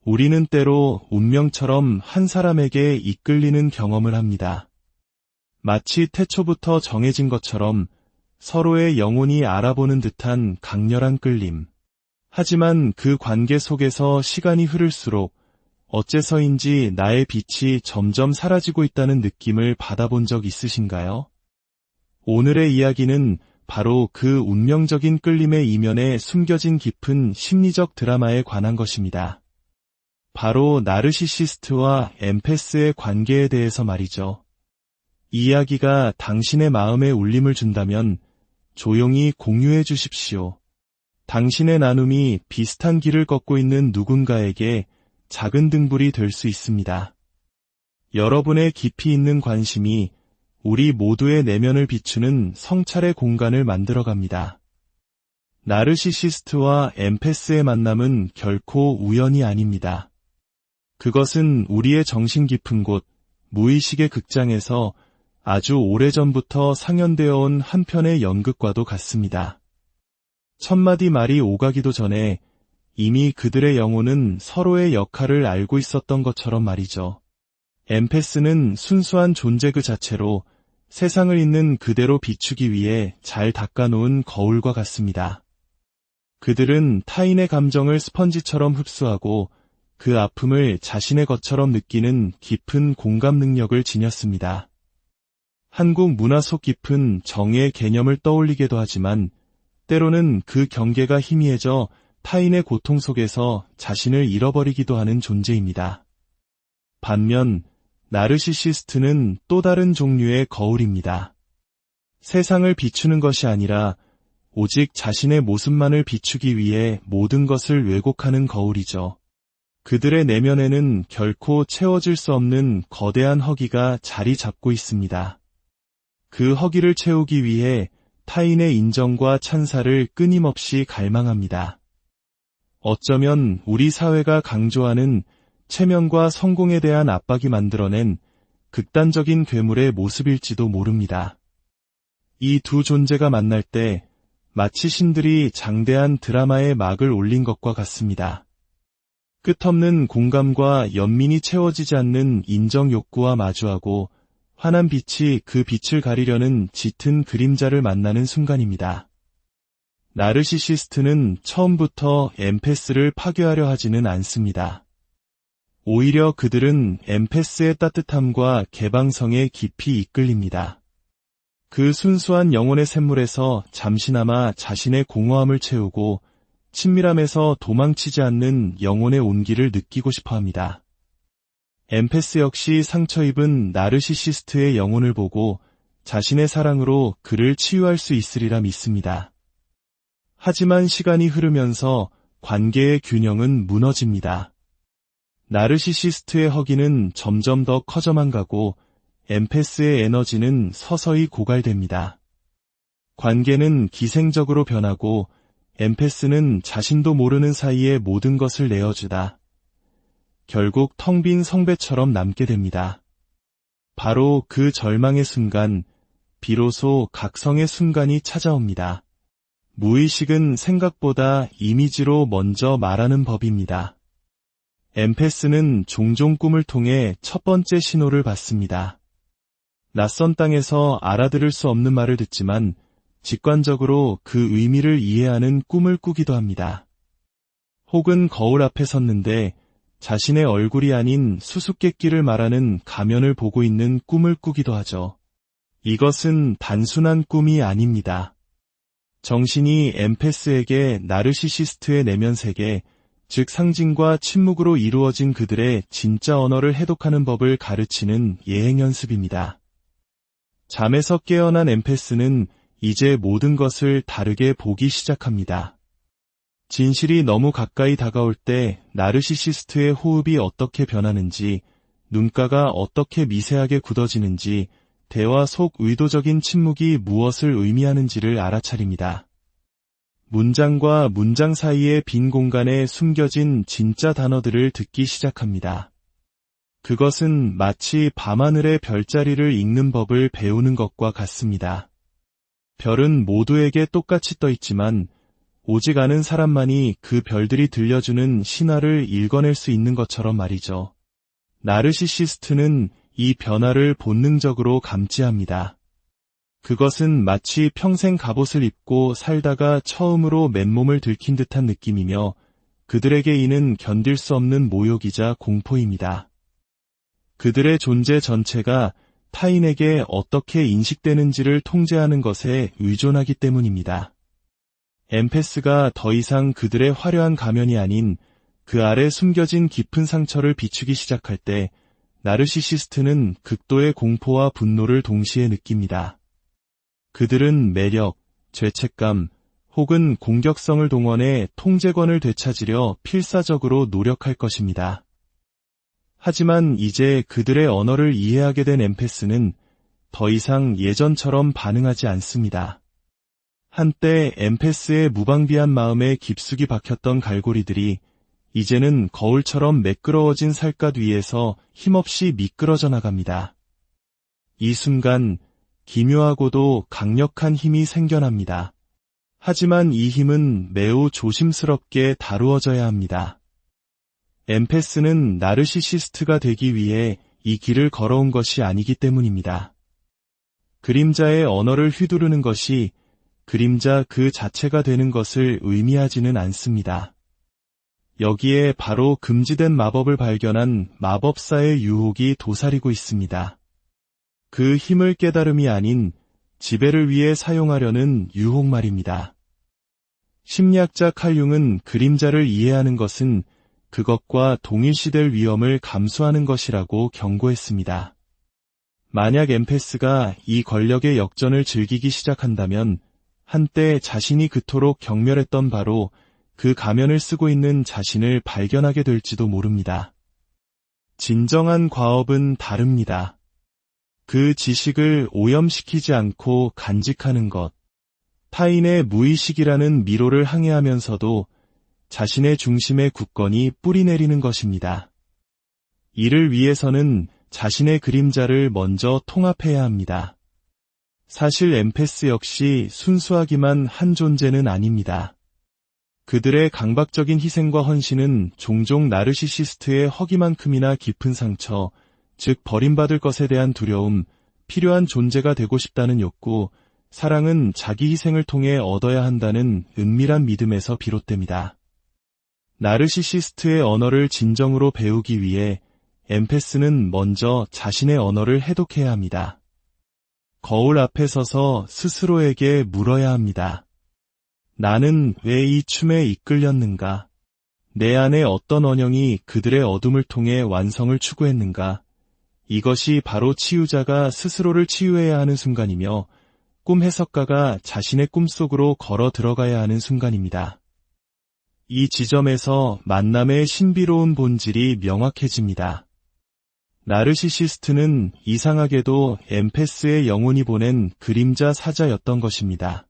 우리는 때로 운명처럼 한 사람에게 이끌리는 경험을 합니다. 마치 태초부터 정해진 것처럼 서로의 영혼이 알아보는 듯한 강렬한 끌림. 하지만 그 관계 속에서 시간이 흐를수록 어째서인지 나의 빛이 점점 사라지고 있다는 느낌을 받아본 적 있으신가요? 오늘의 이야기는 바로 그 운명적인 끌림의 이면에 숨겨진 깊은 심리적 드라마에 관한 것입니다. 바로 나르시시스트와 엠페스의 관계에 대해서 말이죠. 이 이야기가 당신의 마음에 울림을 준다면 조용히 공유해 주십시오. 당신의 나눔이 비슷한 길을 걷고 있는 누군가에게 작은 등불이 될 수 있습니다. 여러분의 깊이 있는 관심이 우리 모두의 내면을 비추는 성찰의 공간을 만들어갑니다. 나르시시스트와 엠페스의 만남은 결코 우연이 아닙니다. 그것은 우리의 정신 깊은 곳, 무의식의 극장에서 아주 오래전부터 상연되어 온 한 편의 연극과도 같습니다. 천마디 말이 오가기도 전에 이미 그들의 영혼은 서로의 역할을 알고 있었던 것처럼 말이죠. 엠페스는 순수한 존재 그 자체로 세상을 있는 그대로 비추기 위해 잘 닦아놓은 거울과 같습니다. 그들은 타인의 감정을 스펀지처럼 흡수하고 그 아픔을 자신의 것처럼 느끼는 깊은 공감 능력을 지녔습니다. 한국 문화 속 깊은 정의 개념을 떠올리게도 하지만 때로는 그 경계가 희미해져 타인의 고통 속에서 자신을 잃어버리기도 하는 존재입니다. 반면 나르시시스트는 또 다른 종류의 거울입니다. 세상을 비추는 것이 아니라 오직 자신의 모습만을 비추기 위해 모든 것을 왜곡하는 거울이죠. 그들의 내면에는 결코 채워질 수 없는 거대한 허기가 자리 잡고 있습니다. 그 허기를 채우기 위해 타인의 인정과 찬사를 끊임없이 갈망합니다. 어쩌면 우리 사회가 강조하는 체면과 성공에 대한 압박이 만들어낸 극단적인 괴물의 모습일지도 모릅니다. 이 두 존재가 만날 때 마치 신들이 장대한 드라마의 막을 올린 것과 같습니다. 끝없는 공감과 연민이 채워지지 않는 인정 욕구와 마주하고 환한 빛이 그 빛을 가리려는 짙은 그림자를 만나는 순간입니다. 나르시시스트는 처음부터 엠페스를 파괴하려 하지는 않습니다. 오히려 그들은 엠페스의 따뜻함과 개방성에 깊이 이끌립니다. 그 순수한 영혼의 샘물에서 잠시나마 자신의 공허함을 채우고 친밀함에서 도망치지 않는 영혼의 온기를 느끼고 싶어합니다. 엠페스 역시 상처 입은 나르시시스트의 영혼을 보고 자신의 사랑으로 그를 치유할 수 있으리라 믿습니다. 하지만 시간이 흐르면서 관계의 균형은 무너집니다. 나르시시스트의 허기는 점점 더 커져만 가고 엠페스의 에너지는 서서히 고갈됩니다. 관계는 기생적으로 변하고 엠페스는 자신도 모르는 사이에 모든 것을 내어주다 결국 텅 빈 성배처럼 남게 됩니다. 바로 그 절망의 순간, 비로소 각성의 순간이 찾아옵니다. 무의식은 생각보다 이미지로 먼저 말하는 법입니다. 엠페스는 종종 꿈을 통해 첫 번째 신호를 받습니다. 낯선 땅에서 알아들을 수 없는 말을 듣지만 직관적으로 그 의미를 이해하는 꿈을 꾸기도 합니다. 혹은 거울 앞에 섰는데 자신의 얼굴이 아닌 수수께끼를 말하는 가면을 보고 있는 꿈을 꾸기도 하죠. 이것은 단순한 꿈이 아닙니다. 정신이 엠페스에게 나르시시스트의 내면 세계, 즉 상징과 침묵으로 이루어진 그들의 진짜 언어를 해독하는 법을 가르치는 예행 연습입니다. 잠에서 깨어난 엠페스는 이제 모든 것을 다르게 보기 시작합니다. 진실이 너무 가까이 다가올 때 나르시시스트의 호흡이 어떻게 변하는지, 눈가가 어떻게 미세하게 굳어지는지, 대화 속 의도적인 침묵이 무엇을 의미하는지를 알아차립니다. 문장과 문장 사이의 빈 공간에 숨겨진 진짜 단어들을 듣기 시작합니다. 그것은 마치 밤하늘의 별자리를 읽는 법을 배우는 것과 같습니다. 별은 모두에게 똑같이 떠 있지만 오직 아는 사람만이 그 별들이 들려주는 신화를 읽어낼 수 있는 것처럼 말이죠. 나르시시스트는 이 변화를 본능적으로 감지합니다. 그것은 마치 평생 갑옷을 입고 살다가 처음으로 맨몸을 들킨 듯한 느낌이며 그들에게 이는 견딜 수 없는 모욕이자 공포입니다. 그들의 존재 전체가 타인에게 어떻게 인식되는지를 통제하는 것에 의존하기 때문입니다. 엠페스가 더 이상 그들의 화려한 가면이 아닌 그 아래 숨겨진 깊은 상처를 비추기 시작할 때 나르시시스트는 극도의 공포와 분노를 동시에 느낍니다. 그들은 매력, 죄책감, 혹은 공격성을 동원해 통제권을 되찾으려 필사적으로 노력할 것입니다. 하지만 이제 그들의 언어를 이해하게 된 엠페스는 더 이상 예전처럼 반응하지 않습니다. 한때 엠페스의 무방비한 마음에 깊숙이 박혔던 갈고리들이 이제는 거울처럼 매끄러워진 살갗 위에서 힘없이 미끄러져 나갑니다. 이 순간 기묘하고도 강력한 힘이 생겨납니다. 하지만 이 힘은 매우 조심스럽게 다루어져야 합니다. 엠페스는 나르시시스트가 되기 위해 이 길을 걸어온 것이 아니기 때문입니다. 그림자의 언어를 휘두르는 것이 그림자 그 자체가 되는 것을 의미하지는 않습니다. 여기에 바로 금지된 마법을 발견한 마법사의 유혹이 도사리고 있습니다. 그 힘을 깨달음이 아닌 지배를 위해 사용하려는 유혹 말입니다. 심리학자 칼 융은 그림자를 이해하는 것은 그것과 동일시될 위험을 감수하는 것이라고 경고했습니다. 만약 엠페스가 이 권력의 역전을 즐기기 시작한다면 한때 자신이 그토록 경멸했던 바로 그 가면을 쓰고 있는 자신을 발견하게 될지도 모릅니다. 진정한 과업은 다릅니다. 그 지식을 오염시키지 않고 간직하는 것, 타인의 무의식이라는 미로를 항해하면서도 자신의 중심에 굳건히 뿌리내리는 것입니다. 이를 위해서는 자신의 그림자를 먼저 통합해야 합니다. 사실 엠페스 역시 순수하기만 한 존재는 아닙니다. 그들의 강박적인 희생과 헌신은 종종 나르시시스트의 허기만큼이나 깊은 상처, 즉 버림받을 것에 대한 두려움, 필요한 존재가 되고 싶다는 욕구, 사랑은 자기 희생을 통해 얻어야 한다는 은밀한 믿음에서 비롯됩니다. 나르시시스트의 언어를 진정으로 배우기 위해 엠페스는 먼저 자신의 언어를 해독해야 합니다. 거울 앞에 서서 스스로에게 물어야 합니다. 나는 왜 이 춤에 이끌렸는가? 내 안에 어떤 원형이 그들의 어둠을 통해 완성을 추구했는가? 이것이 바로 치유자가 스스로를 치유해야 하는 순간이며 꿈 해석가가 자신의 꿈속으로 걸어 들어가야 하는 순간입니다. 이 지점에서 만남의 신비로운 본질이 명확해집니다. 나르시시스트는 이상하게도 엠페스의 영혼이 보낸 그림자 사자였던 것입니다.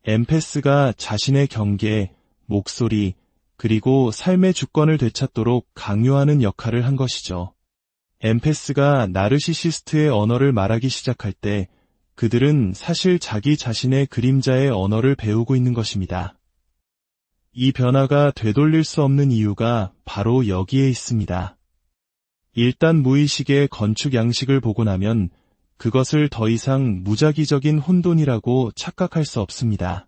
엠페스가 자신의 경계, 목소리, 그리고 삶의 주권을 되찾도록 강요하는 역할을 한 것이죠. 엠페스가 나르시시스트의 언어를 말하기 시작할 때 그들은 사실 자기 자신의 그림자의 언어를 배우고 있는 것입니다. 이 변화가 되돌릴 수 없는 이유가 바로 여기에 있습니다. 일단 무의식의 건축 양식을 보고 나면 그것을 더 이상 무작위적인 혼돈이라고 착각할 수 없습니다.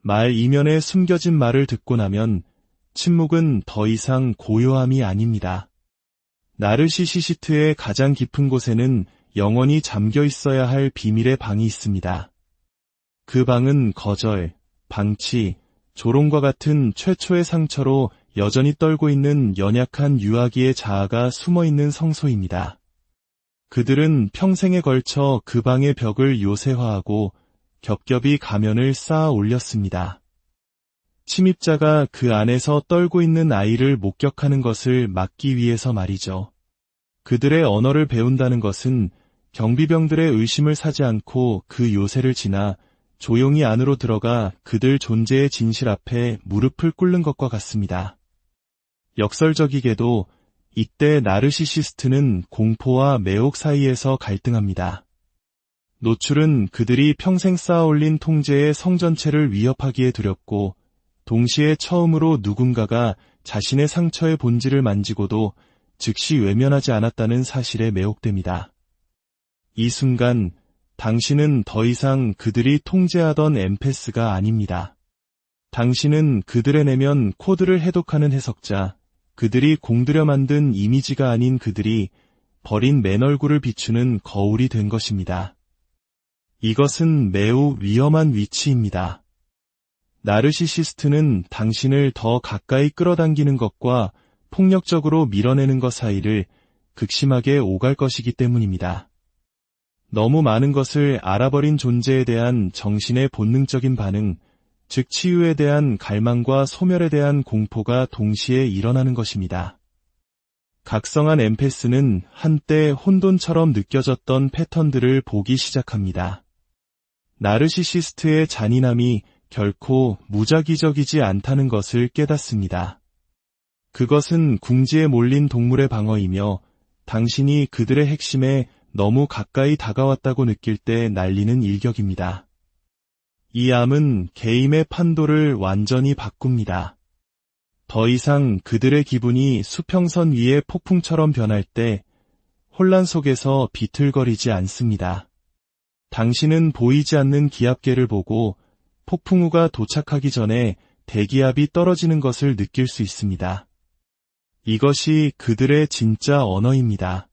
말 이면에 숨겨진 말을 듣고 나면 침묵은 더 이상 고요함이 아닙니다. 나르시시스트의 가장 깊은 곳에는 영원히 잠겨 있어야 할 비밀의 방이 있습니다. 그 방은 거절, 방치, 조롱과 같은 최초의 상처로 여전히 떨고 있는 연약한 유아기의 자아가 숨어있는 성소입니다. 그들은 평생에 걸쳐 그 방의 벽을 요새화하고 겹겹이 가면을 쌓아 올렸습니다. 침입자가 그 안에서 떨고 있는 아이를 목격하는 것을 막기 위해서 말이죠. 그들의 언어를 배운다는 것은 경비병들의 의심을 사지 않고 그 요새를 지나 조용히 안으로 들어가 그들 존재의 진실 앞에 무릎을 꿇는 것과 같습니다. 역설적이게도 이때 나르시시스트는 공포와 매혹 사이에서 갈등합니다. 노출은 그들이 평생 쌓아올린 통제의 성 전체를 위협하기에 두렵고 동시에 처음으로 누군가가 자신의 상처의 본질을 만지고도 즉시 외면하지 않았다는 사실에 매혹됩니다. 이 순간 당신은 더 이상 그들이 통제하던 엠패스가 아닙니다. 당신은 그들의 내면 코드를 해독하는 해석자, 그들이 공들여 만든 이미지가 아닌 그들이 버린 맨 얼굴을 비추는 거울이 된 것입니다. 이것은 매우 위험한 위치입니다. 나르시시스트는 당신을 더 가까이 끌어당기는 것과 폭력적으로 밀어내는 것 사이를 극심하게 오갈 것이기 때문입니다. 너무 많은 것을 알아버린 존재에 대한 정신의 본능적인 반응, 즉 치유에 대한 갈망과 소멸에 대한 공포가 동시에 일어나는 것입니다. 각성한 엠패스는 한때 혼돈처럼 느껴졌던 패턴들을 보기 시작합니다. 나르시시스트의 잔인함이 결코 무작위적이지 않다는 것을 깨닫습니다. 그것은 궁지에 몰린 동물의 방어이며 당신이 그들의 핵심에 너무 가까이 다가왔다고 느낄 때 날리는 일격입니다. 이 암은 개임의 판도를 완전히 바꿉니다. 더 이상 그들의 기분이 수평선 위의 폭풍처럼 변할 때 혼란 속에서 비틀거리지 않습니다. 당신은 보이지 않는 기압계를 보고 폭풍우가 도착하기 전에 대기압이 떨어지는 것을 느낄 수 있습니다. 이것이 그들의 진짜 언어입니다.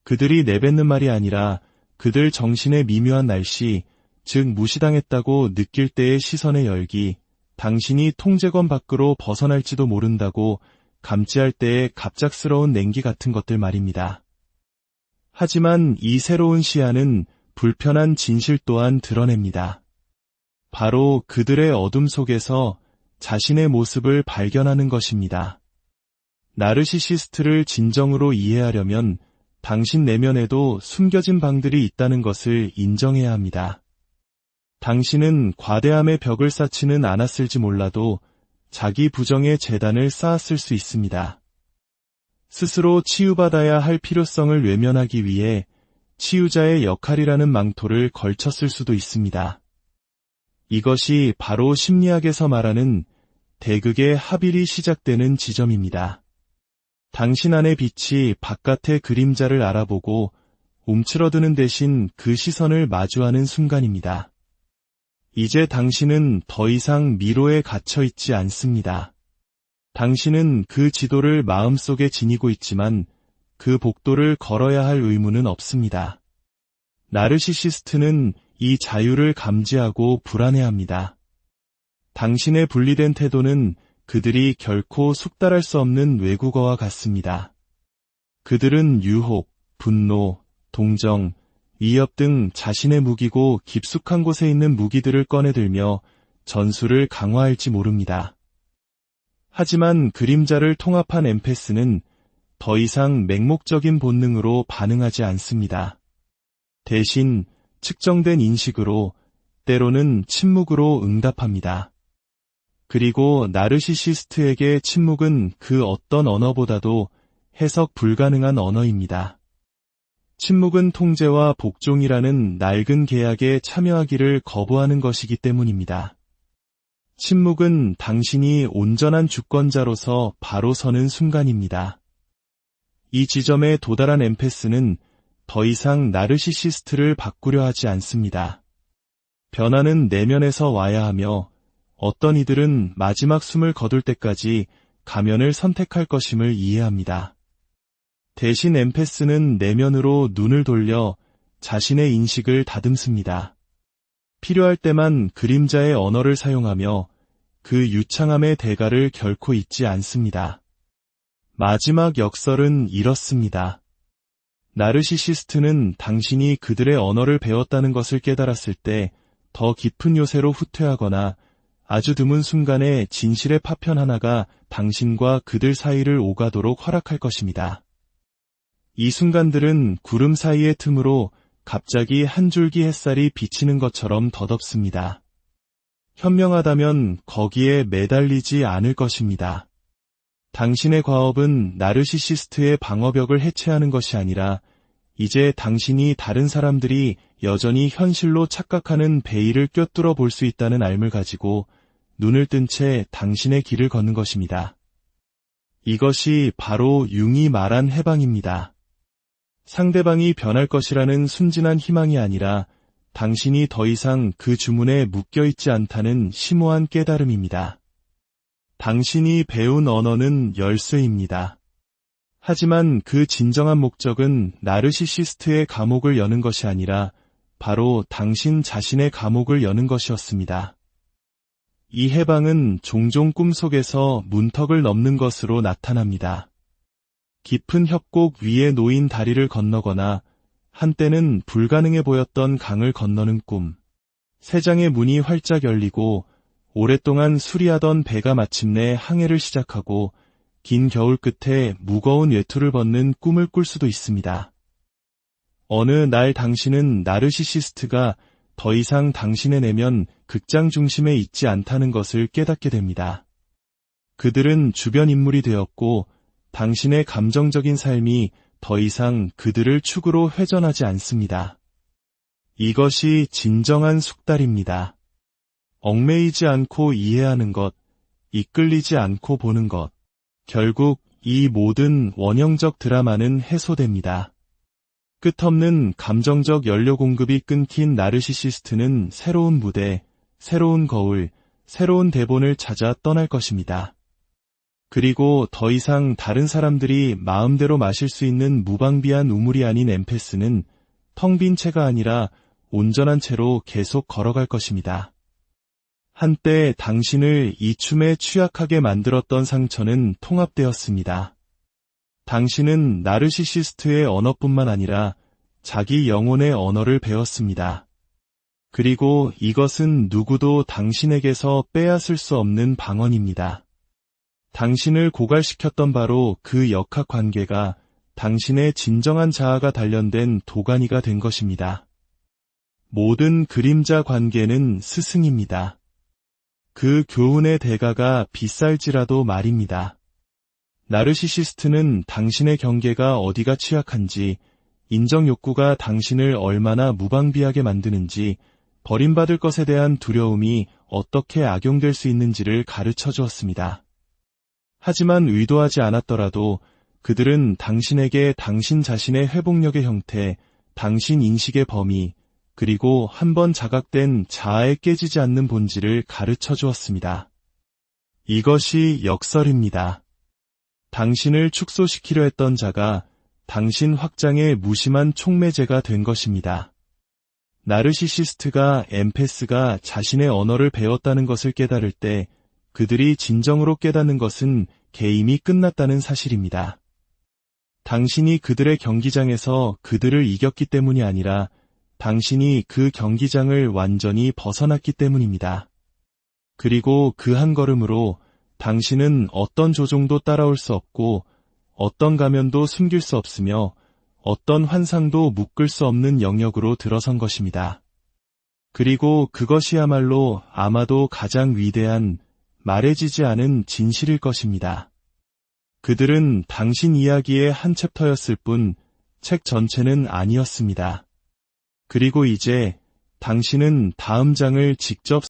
그들이 내뱉는 말이 아니라 그들 정신의 미묘한 날씨, 즉 무시당했다고 느낄 때의 시선의 열기, 당신이 통제권 밖으로 벗어날지도 모른다고 감지할 때의 갑작스러운 냉기 같은 것들 말입니다. 하지만 이 새로운 시야는 불편한 진실 또한 드러냅니다. 바로 그들의 어둠 속에서 자신의 모습을 발견하는 것입니다. 나르시시스트를 진정으로 이해하려면 당신 내면에도 숨겨진 방들이 있다는 것을 인정해야 합니다. 당신은 과대함의 벽을 쌓지는 않았을지 몰라도 자기 부정의 재단을 쌓았을 수 있습니다. 스스로 치유받아야 할 필요성을 외면하기 위해 치유자의 역할이라는 망토를 걸쳤을 수도 있습니다. 이것이 바로 심리학에서 말하는 대극의 합일이 시작되는 지점입니다. 당신 안의 빛이 바깥의 그림자를 알아보고 움츠러드는 대신 그 시선을 마주하는 순간입니다. 이제 당신은 더 이상 미로에 갇혀 있지 않습니다. 당신은 그 지도를 마음속에 지니고 있지만 그 복도를 걸어야 할 의무는 없습니다. 나르시시스트는 이 자유를 감지하고 불안해합니다. 당신의 분리된 태도는 그들이 결코 숙달할 수 없는 외국어와 같습니다. 그들은 유혹, 분노, 동정, 위협 등 자신의 무기고 깊숙한 곳에 있는 무기들을 꺼내들며 전술을 강화할지 모릅니다. 하지만 그림자를 통합한 엠패스는 더 이상 맹목적인 본능으로 반응하지 않습니다. 대신 측정된 인식으로, 때로는 침묵으로 응답합니다. 그리고 나르시시스트에게 침묵은 그 어떤 언어보다도 해석 불가능한 언어입니다. 침묵은 통제와 복종이라는 낡은 계약에 참여하기를 거부하는 것이기 때문입니다. 침묵은 당신이 온전한 주권자로서 바로 서는 순간입니다. 이 지점에 도달한 엠패스는 더 이상 나르시시스트를 바꾸려 하지 않습니다. 변화는 내면에서 와야 하며 어떤 이들은 마지막 숨을 거둘 때까지 가면을 선택할 것임을 이해합니다. 대신 엠패스는 내면으로 눈을 돌려 자신의 인식을 다듬습니다. 필요할 때만 그림자의 언어를 사용하며 그 유창함의 대가를 결코 잊지 않습니다. 마지막 역설은 이렇습니다. 나르시시스트는 당신이 그들의 언어를 배웠다는 것을 깨달았을 때 더 깊은 요새로 후퇴하거나 아주 드문 순간에 진실의 파편 하나가 당신과 그들 사이를 오가도록 허락할 것입니다. 이 순간들은 구름 사이의 틈으로 갑자기 한 줄기 햇살이 비치는 것처럼 덧없습니다. 현명하다면 거기에 매달리지 않을 것입니다. 당신의 과업은 나르시시스트의 방어벽을 해체하는 것이 아니라 이제 당신이 다른 사람들이 여전히 현실로 착각하는 베일을 꿰뚫어 볼 수 있다는 알을 가지고 눈을 뜬 채 당신의 길을 걷는 것입니다. 이것이 바로 융이 말한 해방입니다. 상대방이 변할 것이라는 순진한 희망이 아니라 당신이 더 이상 그 주문에 묶여있지 않다는 심오한 깨달음입니다. 당신이 배운 언어는 열쇠입니다. 하지만 그 진정한 목적은 나르시시스트의 감옥을 여는 것이 아니라 바로 당신 자신의 감옥을 여는 것이었습니다. 이 해방은 종종 꿈속에서 문턱을 넘는 것으로 나타납니다. 깊은 협곡 위에 놓인 다리를 건너거나 한때는 불가능해 보였던 강을 건너는 꿈. 세 장의 문이 활짝 열리고 오랫동안 수리하던 배가 마침내 항해를 시작하고 긴 겨울 끝에 무거운 외투를 벗는 꿈을 꿀 수도 있습니다. 어느 날 당신은 나르시시스트가 더 이상 당신의 내면 극장 중심에 있지 않다는 것을 깨닫게 됩니다. 그들은 주변 인물이 되었고 당신의 감정적인 삶이 더 이상 그들을 축으로 회전하지 않습니다. 이것이 진정한 숙달입니다. 얽매이지 않고 이해하는 것, 이끌리지 않고 보는 것. 결국 이 모든 원형적 드라마는 해소됩니다. 끝없는 감정적 연료 공급이 끊긴 나르시시스트는 새로운 무대, 새로운 거울, 새로운 대본을 찾아 떠날 것입니다. 그리고 더 이상 다른 사람들이 마음대로 마실 수 있는 무방비한 우물이 아닌 엠페스는 텅 빈 채가 아니라 온전한 채로 계속 걸어갈 것입니다. 한때 당신을 이 춤에 취약하게 만들었던 상처는 통합되었습니다. 당신은 나르시시스트의 언어뿐만 아니라 자기 영혼의 언어를 배웠습니다. 그리고 이것은 누구도 당신에게서 빼앗을 수 없는 방언입니다. 당신을 고갈시켰던 바로 그 역학관계가 당신의 진정한 자아가 단련된 도가니가 된 것입니다. 모든 그림자 관계는 스승입니다. 그 교훈의 대가가 비쌀지라도 말입니다. 나르시시스트는 당신의 경계가 어디가 취약한지, 인정 욕구가 당신을 얼마나 무방비하게 만드는지, 버림받을 것에 대한 두려움이 어떻게 악용될 수 있는지를 가르쳐 주었습니다. 하지만 의도하지 않았더라도 그들은 당신에게 당신 자신의 회복력의 형태, 당신 인식의 범위, 그리고 한번 자각된 자아에 깨지지 않는 본질을 가르쳐 주었습니다. 이것이 역설입니다. 당신을 축소시키려 했던 자가 당신 확장의 무심한 촉매제가 된 것입니다. 나르시시스트가 엠페스가 자신의 언어를 배웠다는 것을 깨달을 때 그들이 진정으로 깨닫는 것은 게임이 끝났다는 사실입니다. 당신이 그들의 경기장에서 그들을 이겼기 때문이 아니라 당신이 그 경기장을 완전히 벗어났기 때문입니다. 그리고 그 한 걸음으로 당신은 어떤 조종도 따라올 수 없고 어떤 가면도 숨길 수 없으며 어떤 환상도 묶을 수 없는 영역으로 들어선 것입니다. 그리고 그것이야말로 아마도 가장 위대한 말해지지 않은 진실일 것입니다. 그들은 당신 이야기의 한 챕터였을 뿐 책 전체는 아니었습니다. 그리고 이제 당신은 다음 장을 직접